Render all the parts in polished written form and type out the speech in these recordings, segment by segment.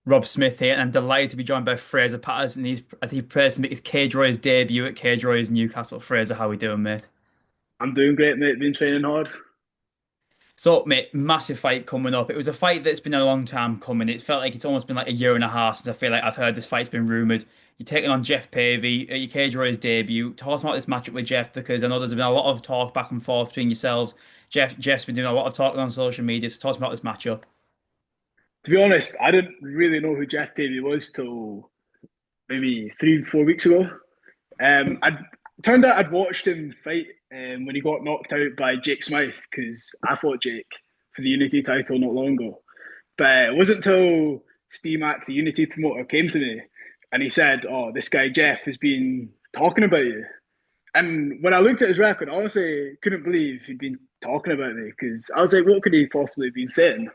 Rob Smith here, and I'm delighted to be joined by Fraser Paterson. As he prepares to make his Cage Warriors debut at Cage Warriors Newcastle. Fraser, how we doing, mate? I'm doing great, mate. Been training hard. So, mate, massive fight coming up. It was a fight that's been a long time coming. It felt like it's almost been like a year and a half since I feel like I've heard this fight's been rumoured. You're taking on Geoff Pavey at your Cage Warriors debut. Talk about this matchup with Geoff because I know there's been a lot of talk back and forth between yourselves. Jeff's been doing a lot of talking on social media, so talk about this matchup. To be honest, I didn't really know who Geoff Pavey was till maybe 3, 4 weeks ago. I turned out I'd watched him fight when he got knocked out by Jake Smythe because I fought Jake for the Unity title not long ago. But it wasn't until Steve Mack, the Unity promoter, came to me and he said, "Oh, this guy Jeff has been talking about you." And when I looked at his record, I honestly couldn't believe he'd been talking about me because I was like, "What could he possibly have been saying?"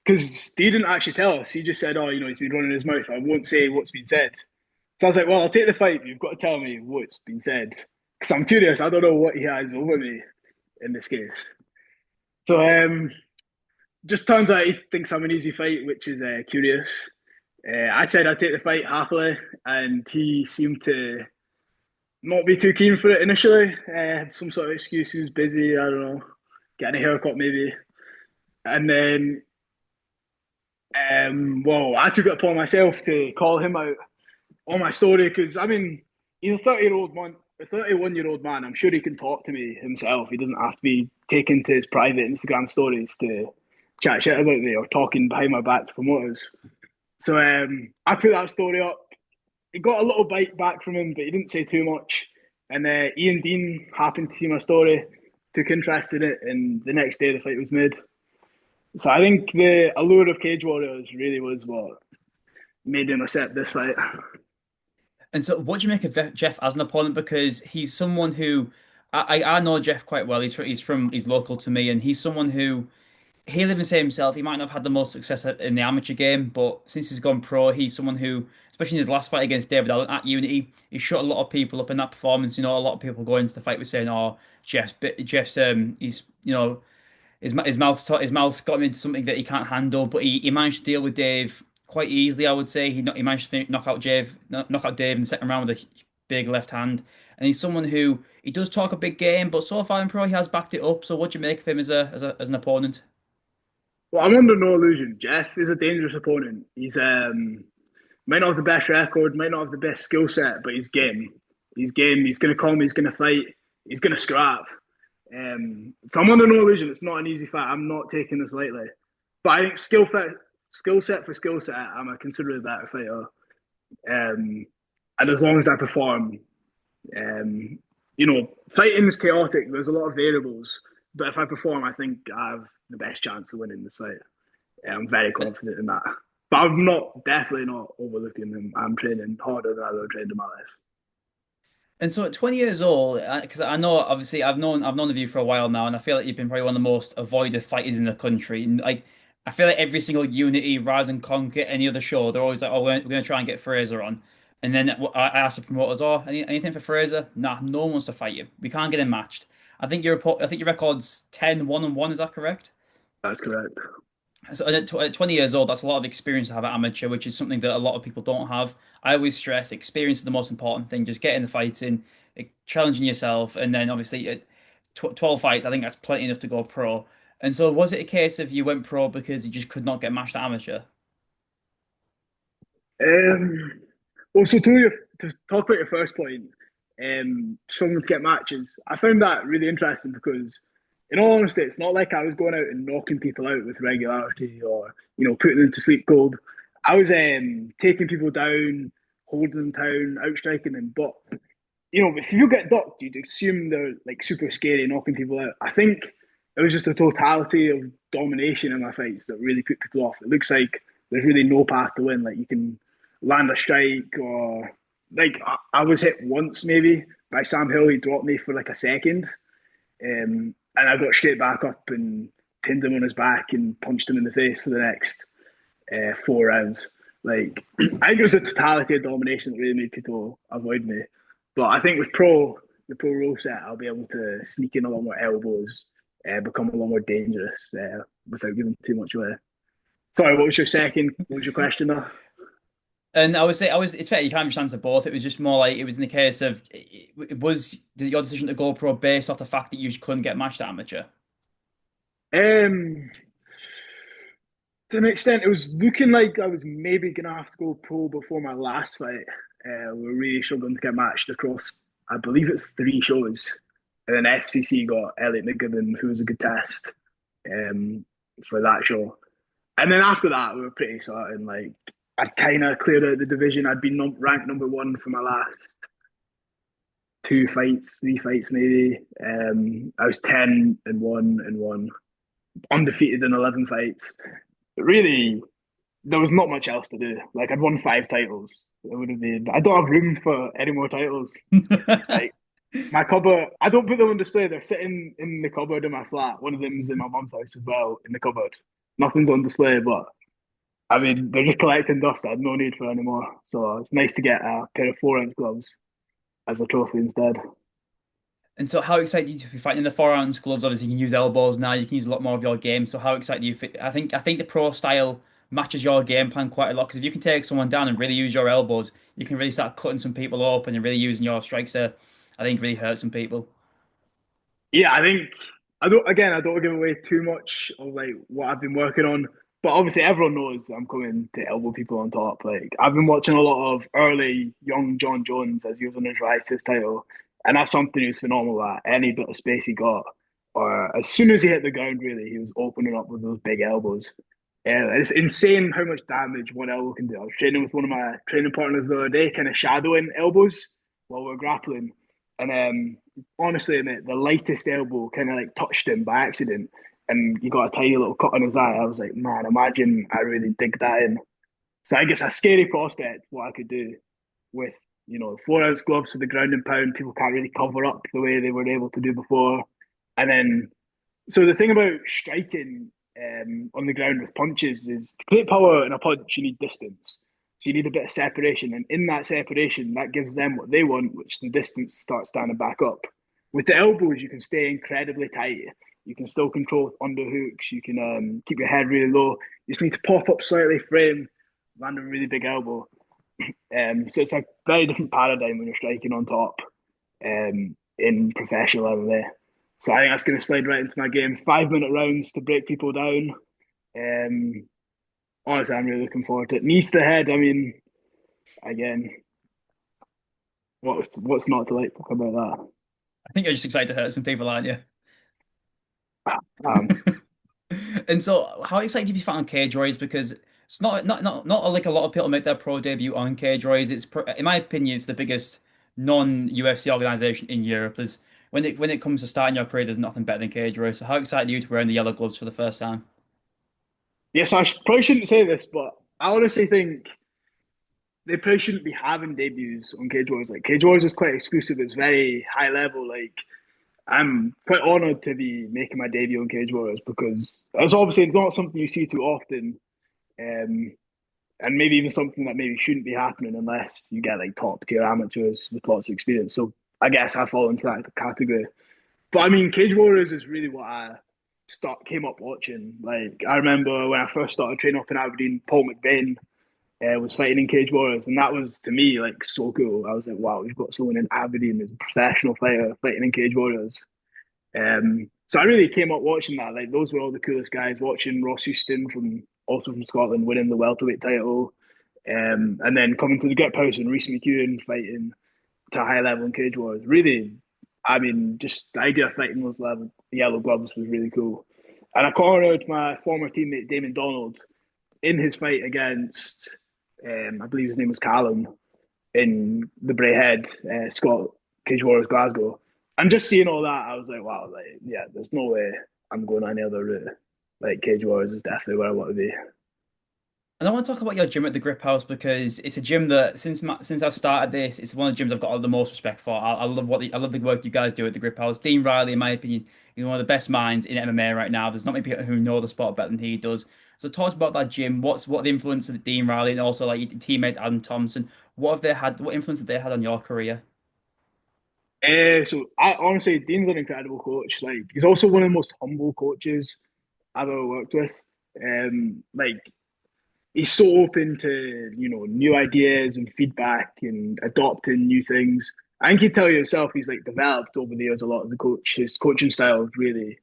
Because he didn't actually tell us. He just said, "Oh, he's been running his mouth. I won't say what's been said." So I was like, "Well, I'll take the fight. But you've got to tell me what's been said because I'm curious. I don't know what he has over me in this case." So just turns out he thinks I'm an easy fight, which is curious. I said I'd take the fight happily, and he seemed to not be too keen for it initially. Had some sort of excuse. He was busy. I don't know, getting a haircut maybe. And then well, I took it upon myself to call him out on my story because I mean, he's a 30-year-old man, a 31-year-old man. I'm sure he can talk to me himself. He doesn't have to be taken to his private Instagram stories to chat shit about me or talking behind my back to promoters. So I put that story up. He got a little bite back from him, but he didn't say too much. And Ian Dean happened to see my story, took interest in it, and the next day the fight was made. So I think the allure of Cage Warriors really was what made him accept this fight. And so, what do you make of Jeff as an opponent? Because he's someone who I know Jeff quite well. He's local to me, and he's someone who he'll even say himself he might not have had the most success in the amateur game, but since he's gone pro, he's someone who, especially in his last fight against David Allen at Unity, he shut a lot of people up in that performance. A lot of people go into the fight with saying, "Oh, Jeff's he's his mouth's got him into something that he can't handle," but he managed to deal with Dave quite easily. I would say he managed to knock out Dave in the second round with a big left hand, and he's someone who he does talk a big game, but so far in pro he has backed it up. So what do you make of him as an opponent? Well, I'm under no illusion. Jeff is a dangerous opponent. He's might not have the best record, might not have the best skill set, but he's game. He's game. He's going to come. He's going to fight. He's going to scrap. So I'm under no illusion. It's not an easy fight. I'm not taking this lightly. But I think skill set for skill set, I'm a considerably better fighter. And as long as I perform, um, fighting is chaotic. There's a lot of variables. But if I perform, I think I have the best chance of winning this fight. I'm very confident in that. But I'm definitely not overlooking them. I'm training harder than I've ever trained in my life. And so at 20 years old, because I know obviously I've known of you for a while now, and I feel like you've been probably one of the most avoided fighters in the country. And like I feel like every single Unity, Rise and Conquer, any other show, they're always like, "Oh, we're gonna try and get Fraser on." And then I asked the promoters, "Oh, anything for Fraser?" Nah, no one wants to fight you. We can't get him matched. I think your record's 10-1-1. Is that correct? That's correct. So at 20 years old, that's a lot of experience to have at amateur, which is something that a lot of people don't have. I always stress experience is the most important thing. Just getting the fights in, challenging yourself, and then obviously at 12 fights, I think that's plenty enough to go pro. And so, was it a case of you went pro because you just could not get matched at amateur? Um, well, so to talk about your first point, struggling to get matches, I found that really interesting because, in all honesty, it's not like I was going out and knocking people out with regularity or putting them to sleep cold. I was taking people down, holding them down, outstriking them. But if you get ducked, you'd assume they're like super scary, knocking people out. I think it was just a totality of domination in my fights that really put people off. It looks like there's really no path to win. Like you can land a strike or like I was hit once maybe by Sam Hill. He dropped me for like a second, and I got straight back up and pinned him on his back and punched him in the face for the next 4 rounds. Like I think it was a totality of domination that really made people avoid me. But I think with the pro rule set, I'll be able to sneak in a lot more elbows, become a lot more dangerous without giving too much away. Sorry, what was your second? What was your question though? And I would say it's fair, you can't just answer both. It was just more like it was in the case of your decision to go pro based off the fact that you just couldn't get matched at amateur? Um, to an extent, it was looking like I was maybe gonna have to go pro before my last fight. We were really struggling to get matched across, I believe it's 3 shows, and then FCC got Elliot McGibbon, who was a good test, um, for that show. And then after that, we were pretty certain. Like I'd kind of cleared out the division. I'd been ranked number one for my last 2 fights, 3 fights maybe. I was 10-1 and 1, undefeated in 11 fights. But really, there was not much else to do. Like I'd won 5 titles. It would have been. I don't have room for any more titles. Like my cupboard, I don't put them on display. They're sitting in the cupboard in my flat. One of them's in my mum's house as well, in the cupboard. Nothing's on display, but I mean, they're just collecting dust. I had no need for anymore. So it's nice to get a pair of 4 ounce gloves as a trophy instead. And so, how excited are you to be fighting in the 4 ounce gloves? Obviously, you can use elbows now. You can use a lot more of your game. So, how excited are you? I think the pro style matches your game plan quite a lot because if you can take someone down and really use your elbows, you can really start cutting some people open and really using your strikes to, I think, really hurt some people. Yeah, I think I don't. Again, I don't want to give away too much of like what I've been working on. But obviously, everyone knows I'm coming to elbow people on top. Like I've been watching a lot of early young John Jones as he was on his rise to his title, and that's something he was phenomenal at. Any bit of space he got, or as soon as he hit the ground, really, he was opening up with those big elbows. Yeah, it's insane how much damage one elbow can do. I was training with one of my training partners the other day, kind of shadowing elbows while we are grappling, and honestly, mate, the lightest elbow kind of like touched him by accident, and he got a tiny little cut on his eye. I was like, man, imagine I really dig that in. So I guess a scary prospect what I could do with 4 ounce gloves for the ground and pound. People can't really cover up the way they were able to do before, and then so the thing about striking on the ground with punches is to create power in a punch, you need distance. So you need a bit of separation, and in that separation, that gives them what they want, which the distance starts standing back up. With the elbows, you can stay incredibly tight. You can still control with underhooks. You can keep your head really low. You just need to pop up slightly, frame, land a really big elbow. So it's a very different paradigm when you're striking on top in professional MMA. So I think that's going to slide right into my game. 5 minute rounds to break people down. Um, Honestly, I'm really looking forward to it. Knees to the head. I mean, again, what's not to like about I think you're just excited to hurt some people, aren't you? that? And so, how excited do you be fighting Cage Warriors? Because it's not like a lot of people make their pro debut on Cage Warriors. In my opinion, it's the biggest non-UFC organization in Europe. There's when it comes to starting your career, there's nothing better than Cage Warriors. So, how excited are you to wearing the yellow gloves for the first time? Yes, probably shouldn't say this, but I honestly think they probably shouldn't be having debuts on Cage Wars. Like Cage Wars is quite exclusive. It's very high level. Like I'm quite honoured to be making my debut on Cage Warriors because it's obviously not something you see too often, um, and maybe even something that maybe shouldn't be happening unless you get like top tier amateurs with lots of experience. So I guess I fall into that category. But I mean, Cage Warriors is really what I came up watching. Like I remember when I first started training up in Aberdeen, Paul McBain was fighting in Cage Warriors, and that was to me like so cool. I was like, wow, we've got someone in Aberdeen who's a professional fighter fighting in Cage Warriors. So I really came up watching that. Like those were all the coolest guys. Watching Ross Houston from Scotland winning the welterweight title, and then coming to the Geoff Pavey and Reese McEwen fighting to a high level in Cage Wars. Really, I mean, just the idea of fighting those level yellow gloves was really cool. And I cornered my former teammate Damon Donald in his fight against, I believe his name was Callum, in the Braehead, Scott Cage Warriors Glasgow. And just seeing all that, I was like, wow, like, yeah, there's no way I'm going any other route. Like Cage Warriors is definitely where I want to be. And I want to talk about your gym at the Grip House because it's a gym that since I've started this, it's one of the gyms I've got the most respect for. I love I love the work you guys do at the Grip House. Dean Riley, in my opinion, is one of the best minds in MMA right now. There's not many people who know the sport better than he does. So talk about that gym. What the influence of Dean Riley and also like your teammates Adam Thompson. What have they had? What influence have they had on your career? So I honestly, Dean's an incredible coach. Like he's also one of the most humble coaches I've ever worked with. Like he's so open to new ideas and feedback and adopting new things. I think he'd tell you himself he's like developed over the years a lot of the coach. His coaching style is really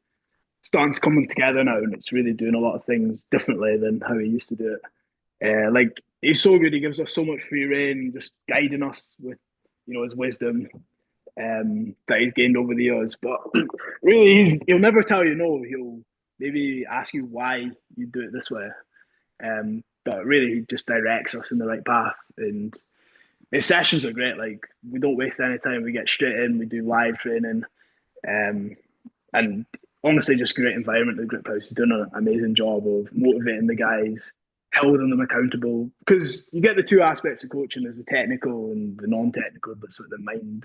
starting to come together now, and it's really doing a lot of things differently than how he used to do it. Like he's so good. He gives us so much free reign, just guiding us with his wisdom that he's gained over the years. But really, he'll never tell you no. He'll maybe ask you why you do it this way. But really, he just directs us in the right path. And his sessions are great. Like we don't waste any time. We get straight in. We do live training, um, and honestly, just great environment. The Grip House is doing an amazing job of motivating the guys, holding them accountable. Because you get the two aspects of coaching: there's the technical and the non-technical, the sort of the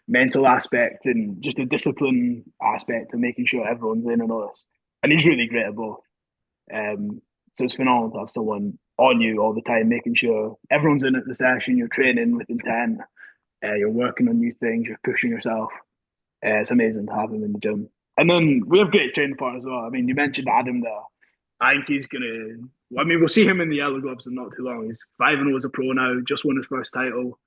mental aspect, and just the discipline aspect of making sure everyone's in on this. And he's really great at both. So it's phenomenal to have someone on you all the time, making sure everyone's in at the session, you're training with intent, you're working on new things, you're pushing yourself. It's amazing to have him in the gym. And then we have great training partners as well. I mean, you mentioned Adam there. I think he's gonna. Well, I mean, we'll see him in the yellow gloves in not too long. He's 5-0 as a pro now. Just won his first title.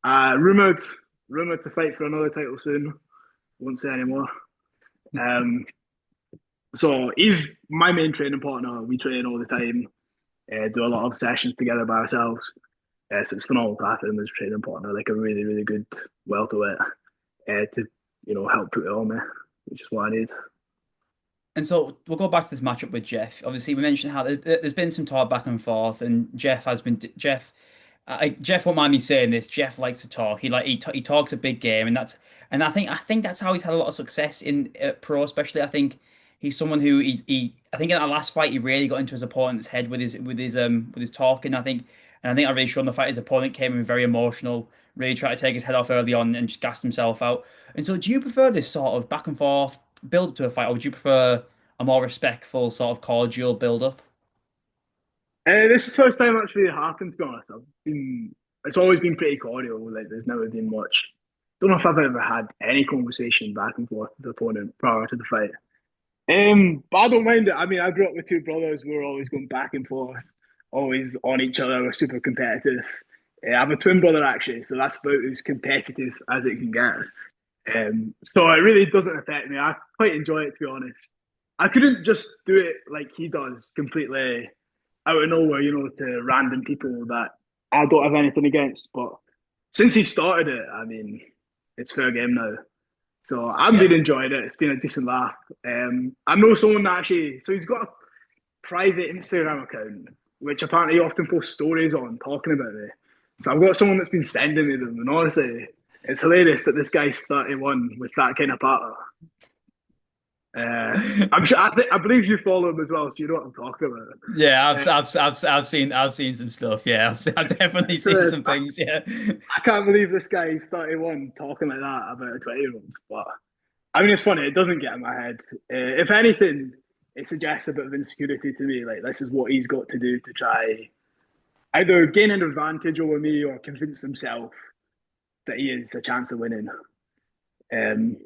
Rumored to fight for another title soon. Won't say anymore. Um, so he's my main training partner. We train all the time. Do a lot of sessions together by ourselves. So it's phenomenal to have him as a training partner, like a really, really good welterweight to help put it on me, which is what I need. And so we'll go back to this matchup with Geoff. Obviously, we mentioned how there's been some talk back and forth, and Geoff won't mind me saying this. Geoff likes to talk. He talks a big game, and I think that's how he's had a lot of success in pro, especially. I think he's someone who I think in that last fight he really got into his opponent's head with his talking. I think I really showed him the fight. His opponent came in very emotional, really tried to take his head off early on, and just gassed himself out. And so, do you prefer this sort of back and forth build up to a fight, or would you prefer a more respectful, sort of cordial build up? This is the first time that's really happened, to be honest. It's always been pretty cordial. Like, there's never been much. Don't know if I've ever had any conversation back and forth with the opponent prior to the fight. But I don't mind it. I mean, I grew up with two brothers. We were always going back and forth, always on each other. We're super competitive. I have a twin brother actually, so that's about as competitive as it can get. So it really doesn't affect me. I quite enjoy it, to be honest. I couldn't just do it like he does, completely out of nowhere, to random people that I don't have anything against. But since he started it, I mean, it's fair game now. So I'm Yeah. really enjoyed it. It's been a decent laugh. I know someone that actually, so he's got a private Instagram account, which apparently he often posts stories on talking about me. So I've got someone that's been sending me them, and honestly, it's hilarious that this guy's 31 with that kind of partner. I'm sure I believe you follow him as well, so you know what I'm talking Yeah, about. I've seen some stuff. Yeah, I've definitely So seen some things. Yeah. I can't believe this guy is 31 talking like that about a 20-year-old. But I mean, it's funny. It doesn't get in my head. If anything, it suggests a bit of insecurity to me. Like this is what he's got to do to try either gain an advantage over me or convince himself that he is a chance of winning. Um,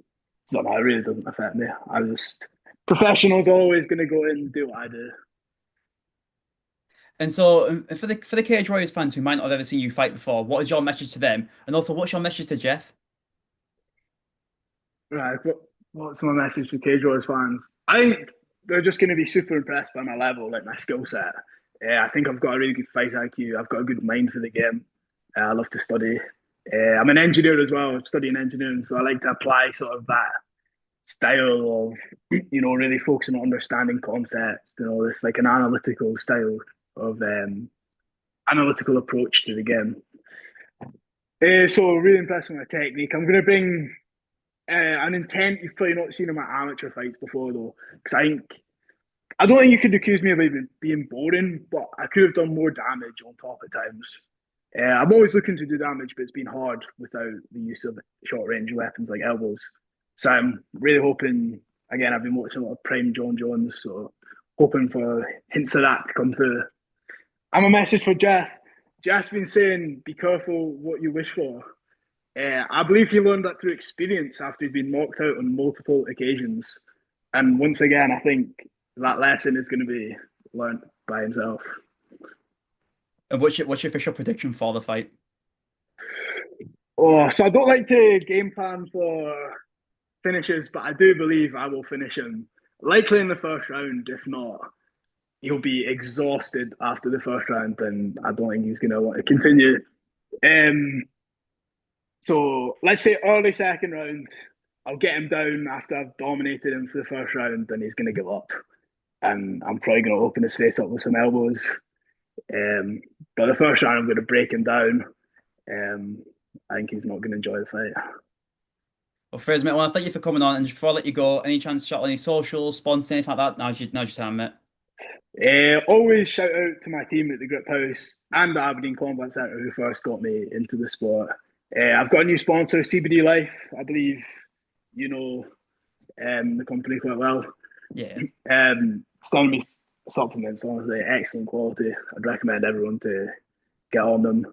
so no, it really doesn't affect me. I just professionals always going to go in and do what I do. And so, for the Cage Warriors fans who might not have ever seen you fight before, what is your message to them? And also, what's your message to Geoff? Right, what's my message to Cage Warriors fans? I think they're just going to be super impressed by my level, like my skill set. Yeah, I think I've got a really good fight IQ. I've got a good mind for the game. I love to study. I'm an engineer as well. I'm studying engineering, so I like to apply sort of that style of really focusing on understanding concepts and all this, like an analytical style of analytical approach to the game. So really impressed with my technique. I'm going to bring an intent you've probably not seen in my amateur fights before, though, because I don't think you could accuse me of being boring, but I could have done more damage on top at times. I'm always looking to do damage, but it's been hard without the use of short range weapons like elbows. So I'm really hoping. Again, I've been watching a lot of Prime John Jones, so hoping for hints of that to come through. I'm a message for Jeff. Jeff's been saying, "Be careful what you wish for." I believe he learned that through experience after he'd been knocked out on multiple occasions. And once again, I think that lesson is going to be learnt by himself. And what's your official prediction for the fight? Oh, so I don't like to game plan for finishes, but I do believe I will finish him likely in the first round. If not, he'll be exhausted after the first round, and I don't think he's going to want to continue. Um, so let's say early second round, I'll get him down after I've dominated him for the first round, and he's going to give up, and I'm probably going to open his face up with some elbows. Um, but the first round, I'm going to break him down. Um, I think he's not going to enjoy the fight. Well, Fraser, mate, I want to thank you for coming on. And just before I let you go, any chance to shout on any socials, sponsors, anything like that? Now's your time, mate. Always shout out to my team at the Grip House and the Aberdeen Combat Centre who first got me into the sport. I've got a new sponsor, CBD Life. I believe you know the company quite well. Yeah. Sending me supplements, honestly, excellent quality. I'd recommend everyone to get on them.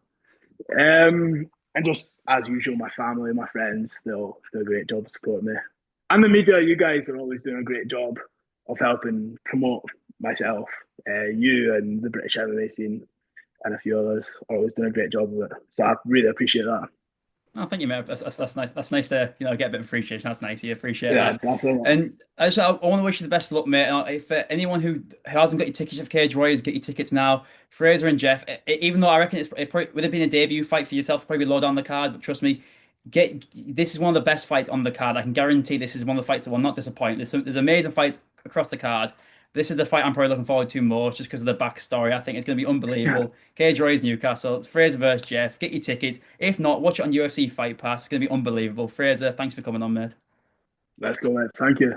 And just as usual, my family, my friends, they'll do a great job of supporting me. And the media, you guys are always doing a great job of helping promote myself. You and the British MMA scene and a few others are always doing a great job of it. So I really appreciate that. Oh, thank you, mate. That's nice. That's nice to get a bit of appreciation. That's nice. You appreciate Yeah, that. definitely. And I want to wish you the best of luck, mate. If anyone who hasn't got your tickets for Cage Warriors, get your tickets now. Fraser and Geoff, even though I reckon it probably, with it being a debut fight for yourself, probably low down the card. But trust me, get this is one of the best fights on the card. I can guarantee this is one of the fights that will not disappoint. There's amazing fights across the card. This is the fight I'm probably looking forward to most, just because of the backstory. I think it's going to be unbelievable. Cage Warriors Newcastle. It's Fraser versus Geoff. Get your tickets. If not, watch it on UFC Fight Pass. It's going to be unbelievable. Fraser, thanks for coming on, mate. Let's go, mate. Thank you.